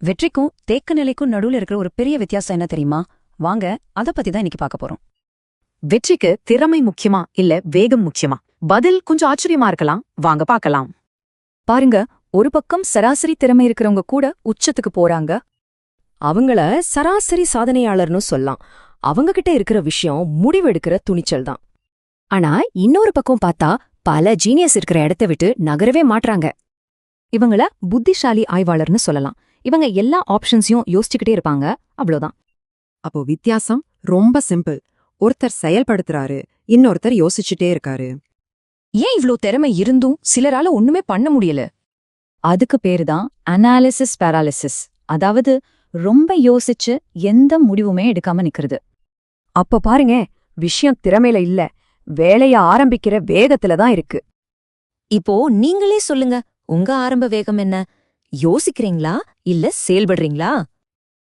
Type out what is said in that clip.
வெற்றிக்கும் தேக்க நிலைக்கும் நடுவுல இருக்கிற ஒரு பெரிய வித்தியாசம் என்ன தெரியுமா? வாங்க அத பத்தி தான் இன்னைக்கு பார்க்க போறோம். வெற்றிக்கு திறமை முக்கியமா இல்ல வேகம் முக்கியமா? பதில் கொஞ்சம் ஆச்சரியமா இருக்கலாம். வாங்க பார்க்கலாம். பாருங்க, ஒரு பக்கம் சராசரி திறமை இருக்கிறவங்க கூட உச்சத்துக்கு போறாங்க. அவங்கள சராசரி சாதனையாளர்னு சொல்லலாம். அவங்க கிட்ட இருக்கிற விஷயம் முடிவெடுக்கிற துணிச்சல் தான். ஆனா இன்னொரு பக்கம் பார்த்தா பல ஜீனியஸ் இருக்கிற இடத்த விட்டு நகரவே மாட்றாங்க. இவங்கள புத்திசாலி ஆய்வாளர்னு சொல்லலாம். இவங்க எல்லா ஆப்ஷன்ஸையும் யோசிச்சுக்கிட்டே இருப்பாங்க, அவ்வளவுதான். அப்போ வித்தியாசம் ரொம்ப சிம்பிள். ஒருத்தர் செயல்படுத்துறாரு, இன்னொருத்தர் யோசிச்சுட்டே இருக்காரு. ஏன் இவ்ளோ திறமை இருந்தும் சிலரால ஒண்ணுமே பண்ண முடியல? அதுக்கு பேருதான் அனாலிசிஸ் பாராலிசிஸ். அதாவது ரொம்ப யோசிச்சு எந்த முடிவுமே எடுக்காம நிக்கிறது. அப்ப பாருங்க, விஷயம் திறமையில இல்ல, வேலைய ஆரம்பிக்கிற வேகத்துல தான் இருக்கு. இப்போ நீங்களே சொல்லுங்க, உங்க ஆரம்ப வேகம் என்ன? யோசிக்கிறீங்களா இல்ல செயல்படுறீங்களா?